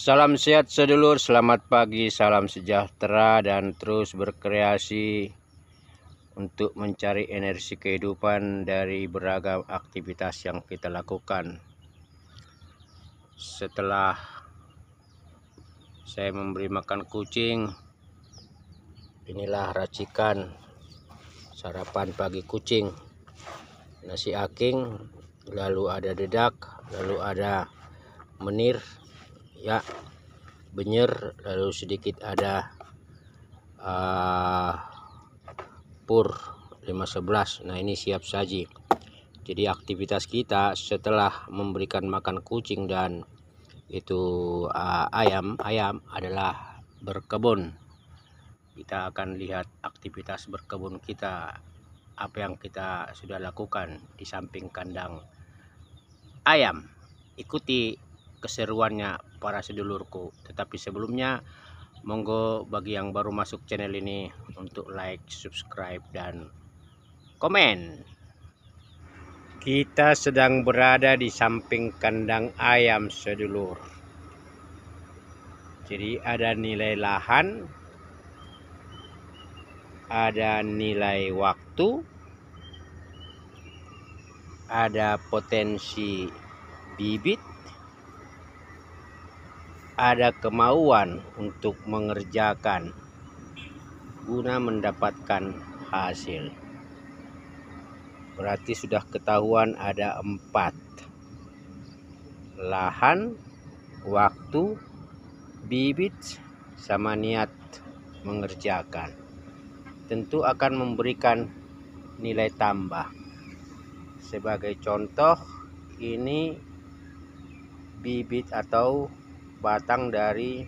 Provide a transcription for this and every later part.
Salam sehat sedulur, selamat pagi, salam sejahtera dan terus berkreasi untuk mencari energi kehidupan dari beragam aktivitas yang kita lakukan. Setelah saya memberi makan kucing, inilah racikan sarapan pagi kucing. Nasi aking, lalu ada dedak, lalu ada menir, ya, benyer, lalu sedikit ada pur 511. Nah, ini siap saji. Jadi aktivitas kita setelah memberikan makan kucing dan itu ayam adalah berkebun. Kita akan lihat aktivitas berkebun kita, apa yang kita sudah lakukan di samping kandang ayam. Ikuti keseruannya para sedulurku. Tetapi sebelumnya, monggo bagi yang baru masuk channel ini untuk like, subscribe, dan komen. Kita sedang berada di samping kandang ayam sedulur. Jadi ada nilai lahan, ada nilai waktu, ada potensi bibit, ada kemauan untuk mengerjakan guna mendapatkan hasil. Berarti sudah ketahuan ada 4: lahan, waktu, bibit, sama niat mengerjakan. Tentu akan memberikan nilai tambah. Sebagai contoh, ini bibit atau batang dari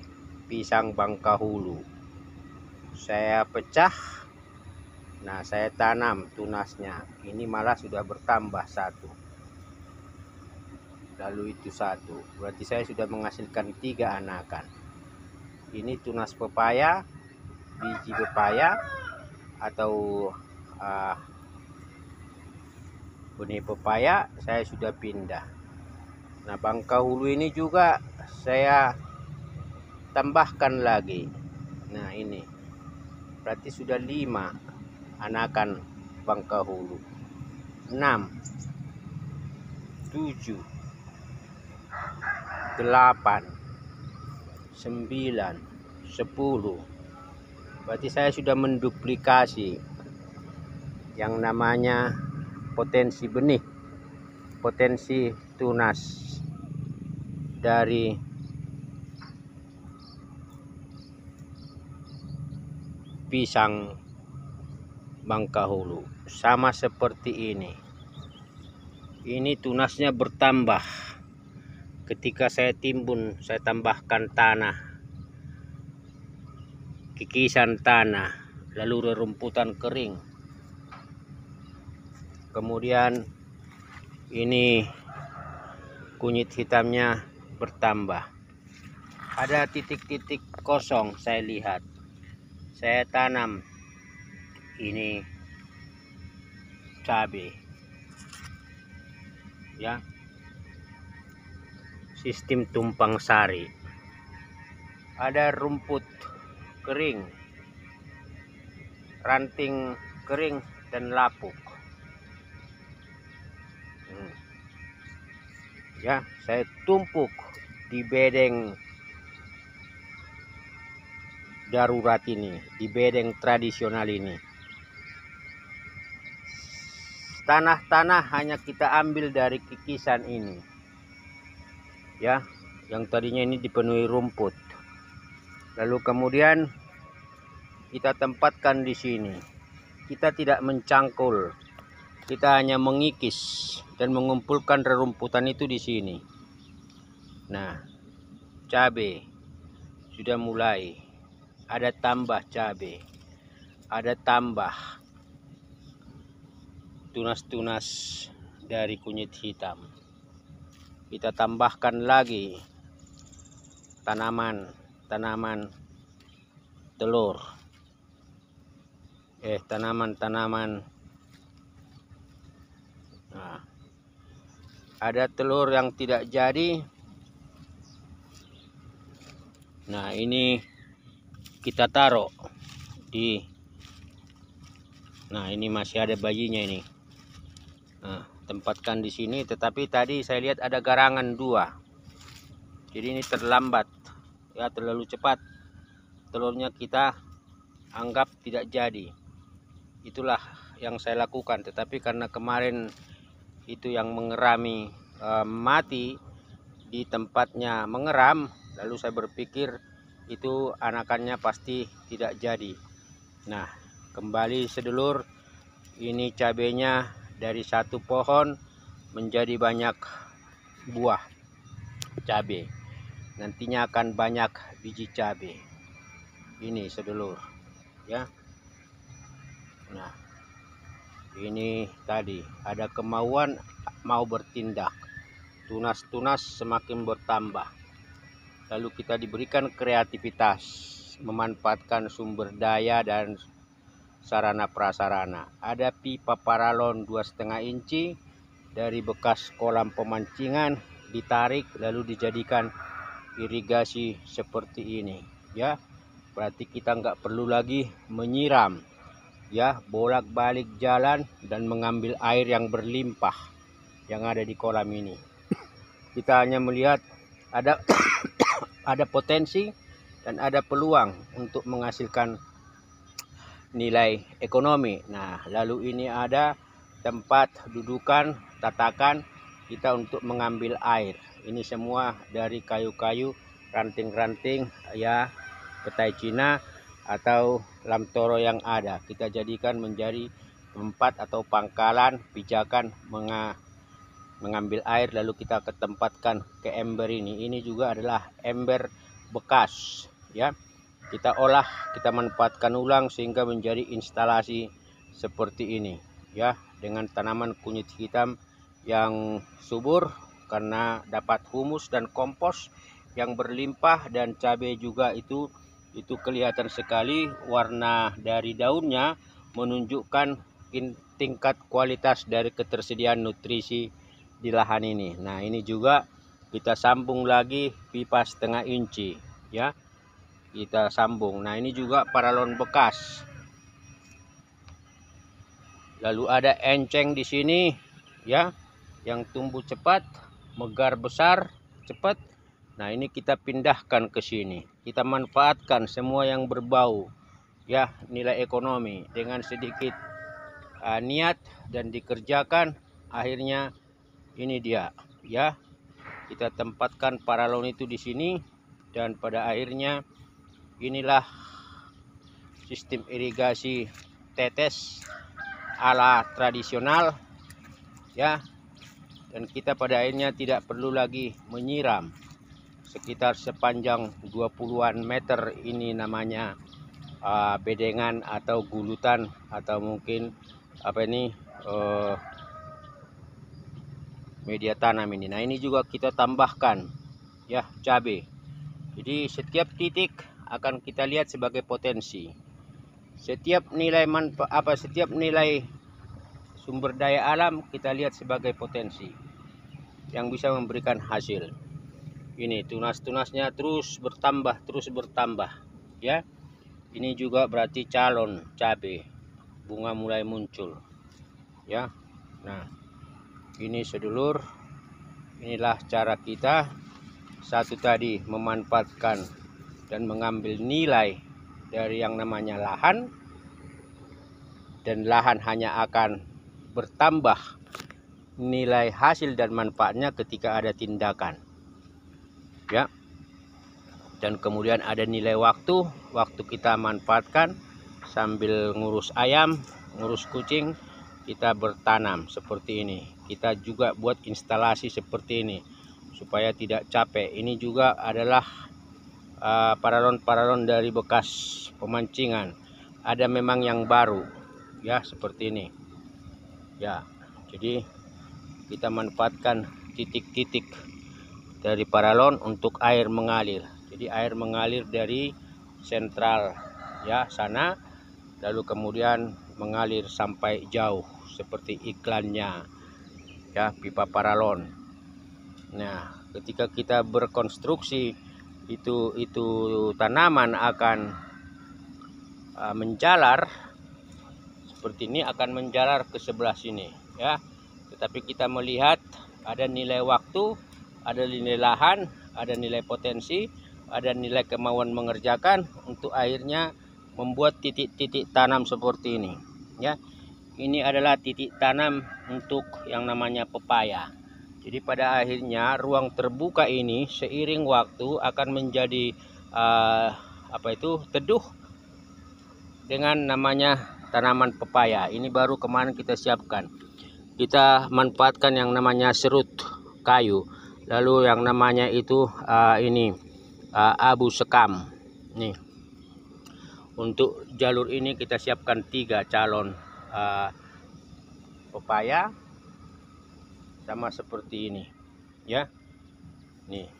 pisang Bangkahulu. Saya pecah, nah saya tanam tunasnya. Ini malah sudah bertambah 1. Lalu itu 1, berarti saya sudah menghasilkan 3 anakan. Ini tunas pepaya, biji pepaya atau benih pepaya saya sudah pindah. Nah, Bangkahulu ini juga saya tambahkan lagi. Nah, ini berarti sudah 5 anakan Bangkahulu. 6, 7, 8, 9, 10. Berarti saya sudah menduplikasi yang namanya potensi benih, potensi tunas dari pisang Bangkahulu. Sama seperti ini. Ini tunasnya bertambah. Ketika saya timbun, saya tambahkan tanah, kikisan tanah, lalu rerumputan kering. Kemudian ini kunyit hitamnya bertambah. Ada titik-titik kosong saya lihat. Saya tanam ini cabai, ya, sistem tumpang sari. Ada rumput kering, ranting kering dan lapuk. Ya, saya tumpuk di bedeng darurat ini, di bedeng tradisional ini. Tanah-tanah hanya kita ambil dari kikisan ini, ya, yang tadinya ini dipenuhi rumput. Lalu kemudian kita tempatkan di sini. Kita tidak mencangkul, kita hanya mengikis dan mengumpulkan rerumputan itu di sini. Nah, cabai sudah mulai ada tambah cabai, ada tambah tunas-tunas dari kunyit hitam. Kita tambahkan lagi tanaman telur, tanaman. Nah, ada telur yang tidak jadi, Nah, ini kita taruh di, nah ini masih ada bayinya ini. Nah, tempatkan di sini, tetapi tadi saya lihat ada garangan 2. Jadi ini terlambat ya, terlalu cepat. Telurnya kita anggap tidak jadi. Itulah yang saya lakukan, tetapi karena kemarin itu yang mengerami mati di tempatnya mengeram, lalu saya berpikir itu anakannya pasti tidak jadi. Nah, kembali sedulur, ini cabenya dari satu pohon menjadi banyak buah cabai. Nantinya akan banyak biji cabai. Ini sedulur ya. Nah, ini tadi ada kemauan mau bertindak. Tunas-tunas semakin bertambah. Lalu kita diberikan kreativitas memanfaatkan sumber daya dan sarana prasarana. Ada pipa paralon 2,5 inci dari bekas kolam pemancingan, ditarik lalu dijadikan irigasi seperti ini ya. Berarti kita nggak perlu lagi menyiram ya, bolak-balik jalan dan mengambil air yang berlimpah yang ada di kolam ini. Kita hanya melihat ada ada potensi dan ada peluang untuk menghasilkan nilai ekonomi. Nah, lalu ini ada tempat dudukan, tatakan kita untuk mengambil air. Ini semua dari kayu-kayu, ranting-ranting ya, petai Cina atau lamtoro yang ada. Kita jadikan menjadi tempat atau pangkalan pijakan mengambil air, lalu kita ketempatkan ke ember ini. Ini juga adalah ember bekas ya. Kita olah, kita manfaatkan ulang sehingga menjadi instalasi seperti ini ya, dengan tanaman kunyit hitam yang subur karena dapat humus dan kompos yang berlimpah, dan cabai juga itu kelihatan sekali warna dari daunnya menunjukkan tingkat kualitas dari ketersediaan nutrisi di lahan ini. Nah, ini juga kita sambung lagi pipa 1,5 inci ya, kita sambung. Nah, ini juga paralon bekas. Lalu ada enceng di sini ya, yang tumbuh cepat, megar besar, cepat. Nah, ini kita pindahkan ke sini. Kita manfaatkan semua yang berbau ya, nilai ekonomi dengan sedikit niat dan dikerjakan, akhirnya ini dia ya. Kita tempatkan paralon itu di sini, dan pada akhirnya inilah sistem irigasi tetes ala tradisional ya. Dan kita pada akhirnya tidak perlu lagi menyiram. Sekitar sepanjang 20-an meter ini namanya bedengan atau gulutan, atau mungkin apa ini media tanam ini. Nah, ini juga kita tambahkan ya, cabai. Jadi setiap titik akan kita lihat sebagai potensi. Setiap nilai setiap nilai sumber daya alam kita lihat sebagai potensi yang bisa memberikan hasil. Ini tunas-tunasnya terus bertambah ya. Ini juga berarti calon cabai, bunga mulai muncul ya. Nah, ini sedulur, inilah cara kita. Satu tadi memanfaatkan dan mengambil nilai dari yang namanya lahan, dan lahan hanya akan bertambah nilai hasil dan manfaatnya ketika ada tindakan ya. Dan kemudian ada nilai waktu kita manfaatkan sambil ngurus ayam, ngurus kucing, kita bertanam seperti ini. Kita juga buat instalasi seperti ini supaya tidak capek. Ini juga adalah paralon-paralon dari bekas pemancingan. Ada memang yang baru ya, seperti ini ya. Jadi kita manfaatkan titik-titik dari paralon untuk air mengalir. Jadi air mengalir dari sentral ya sana, lalu kemudian mengalir sampai jauh seperti iklannya ya, pipa paralon. Nah, ketika kita berkonstruksi itu tanaman akan menjalar seperti ini, akan menjalar ke sebelah sini ya. Tetapi kita melihat ada nilai waktu, ada nilai lahan, ada nilai potensi, ada nilai kemauan mengerjakan untuk akhirnya membuat titik-titik tanam seperti ini ya. Ini adalah titik tanam untuk yang namanya pepaya. Jadi pada akhirnya ruang terbuka ini seiring waktu akan menjadi teduh dengan namanya tanaman pepaya. Ini baru kemarin kita siapkan. Kita manfaatkan yang namanya serut kayu. Lalu yang namanya itu abu sekam. Nih. Untuk jalur ini kita siapkan 3 calon pepaya sama seperti ini ya. Nih,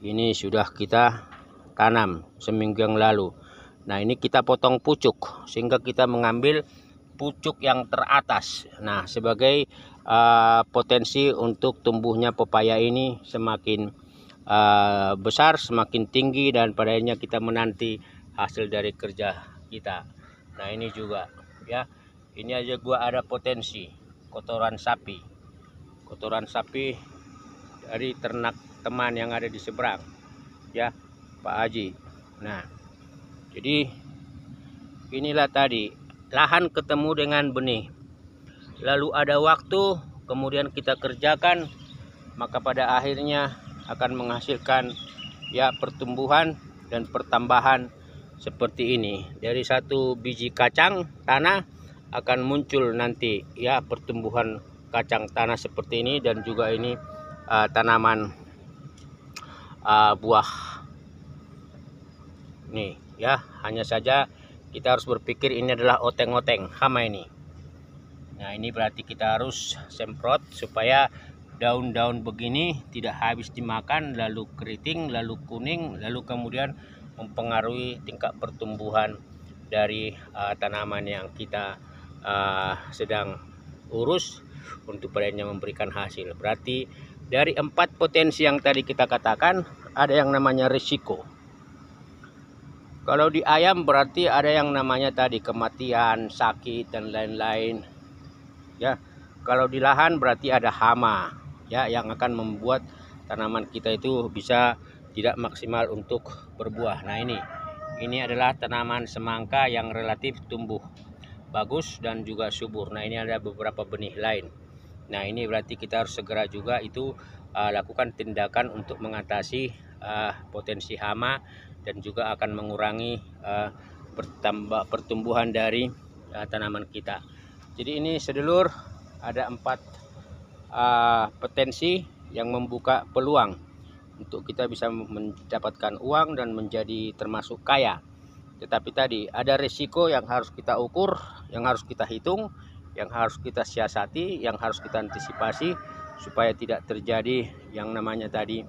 ini sudah kita tanam seminggu yang lalu. Nah, ini kita potong pucuk sehingga kita mengambil pucuk yang teratas. Nah, sebagai potensi untuk tumbuhnya pepaya ini semakin besar, semakin tinggi, dan padanya kita menanti hasil dari kerja kita. Nah, ini juga ya. Ini aja gua ada potensi kotoran sapi dari ternak teman yang ada di seberang ya, Pak Haji. Nah, jadi inilah tadi lahan ketemu dengan benih, lalu ada waktu, kemudian kita kerjakan, maka pada akhirnya akan menghasilkan ya pertumbuhan dan pertambahan seperti ini. Dari 1 biji kacang tanah akan muncul nanti ya pertumbuhan kacang tanah seperti ini, dan juga ini tanaman buah nih ya. Hanya saja kita harus berpikir ini adalah oteng-oteng hama ini. Nah, ini berarti kita harus semprot supaya daun-daun begini tidak habis dimakan, lalu keriting, lalu kuning, lalu kemudian mempengaruhi tingkat pertumbuhan dari tanaman yang kita sedang urus untuk padanya memberikan hasil. Berarti dari 4 potensi yang tadi kita katakan, ada yang namanya risiko. Kalau di ayam berarti ada yang namanya tadi kematian, sakit, dan lain-lain ya. Kalau di lahan berarti ada hama ya, yang akan membuat tanaman kita itu bisa tidak maksimal untuk berbuah. Nah, ini adalah tanaman semangka yang relatif tumbuh bagus dan juga subur. Nah, ini ada beberapa benih lain. Nah, ini berarti kita harus segera juga itu lakukan tindakan untuk mengatasi potensi hama, dan juga akan mengurangi pertumbuhan dari tanaman kita. Jadi ini sedulur, ada 4 potensi yang membuka peluang untuk kita bisa mendapatkan uang dan menjadi termasuk kaya. Tetapi tadi ada risiko yang harus kita ukur, yang harus kita hitung, yang harus kita siasati, yang harus kita antisipasi supaya tidak terjadi yang namanya tadi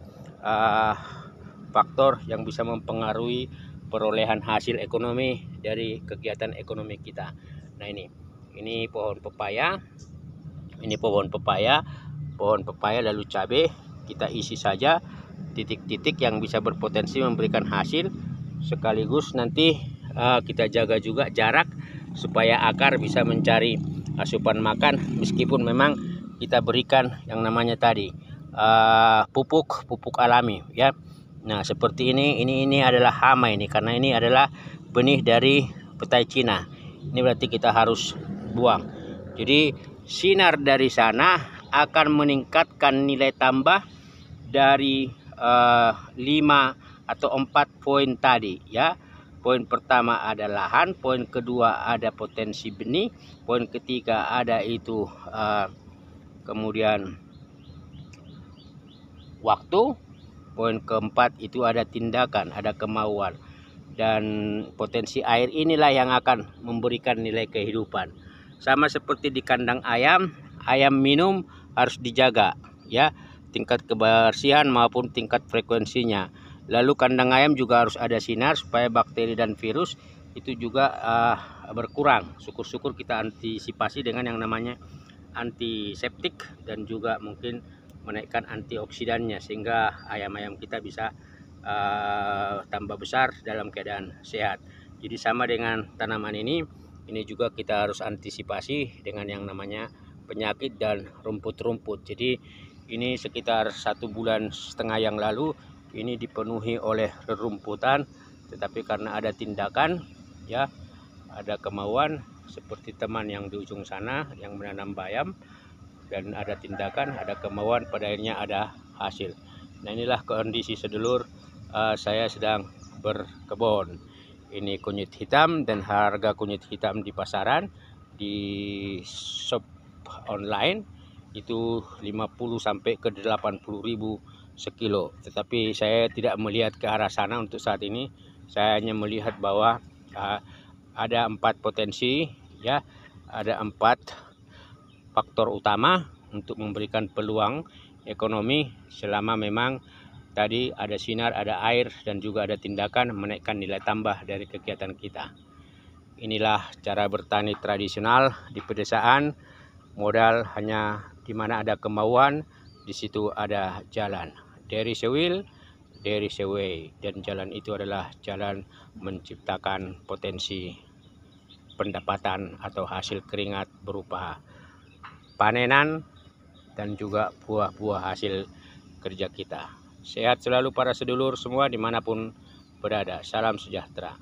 faktor yang bisa mempengaruhi perolehan hasil ekonomi dari kegiatan ekonomi kita. Nah, ini pohon pepaya, pohon pepaya lalu cabai. Kita isi saja titik-titik yang bisa berpotensi memberikan hasil, sekaligus nanti kita jaga juga jarak supaya akar bisa mencari asupan makan, meskipun memang kita berikan yang namanya tadi pupuk alami ya. Nah, seperti ini adalah hama ini, karena ini adalah benih dari petai Cina. Ini berarti kita harus buang. Jadi sinar dari sana akan meningkatkan nilai tambah dari 5 atau 4 poin tadi ya. Poin pertama ada lahan, poin kedua ada potensi benih, poin ketiga ada itu kemudian waktu, poin keempat itu ada tindakan, ada kemauan, dan potensi air inilah yang akan memberikan nilai kehidupan. Sama seperti di kandang ayam minum harus dijaga ya, tingkat kebersihan maupun tingkat frekuensinya. Lalu kandang ayam juga harus ada sinar supaya bakteri dan virus itu juga berkurang. Syukur-syukur kita antisipasi dengan yang namanya antiseptik, dan juga mungkin menaikkan antioksidannya, sehingga ayam-ayam kita bisa tambah besar dalam keadaan sehat. Jadi sama dengan tanaman ini juga kita harus antisipasi dengan yang namanya penyakit dan rumput-rumput. Jadi ini sekitar 1,5 bulan yang lalu ini dipenuhi oleh rerumputan, tetapi karena ada tindakan, ya, ada kemauan seperti teman yang di ujung sana yang menanam bayam, dan ada tindakan, ada kemauan, pada akhirnya ada hasil. Nah, inilah kondisi sedulur, saya sedang berkebun. Ini kunyit hitam, dan harga kunyit hitam di pasaran di shop online itu 50 sampai ke 80.000 sekilo. Tetapi saya tidak melihat ke arah sana untuk saat ini. Saya hanya melihat bahwa ada 4 potensi, ya, ada 4 faktor utama untuk memberikan peluang ekonomi selama memang tadi ada sinar, ada air, dan juga ada tindakan menaikkan nilai tambah dari kegiatan kita. Inilah cara bertani tradisional di pedesaan. Modal hanya di mana ada kemauan, di situ ada jalan. There is a will, there is a way. Dan jalan itu adalah jalan menciptakan potensi pendapatan atau hasil keringat berupa panenan dan juga buah-buah hasil kerja kita. Sehat selalu para sedulur semua dimanapun berada. Salam sejahtera.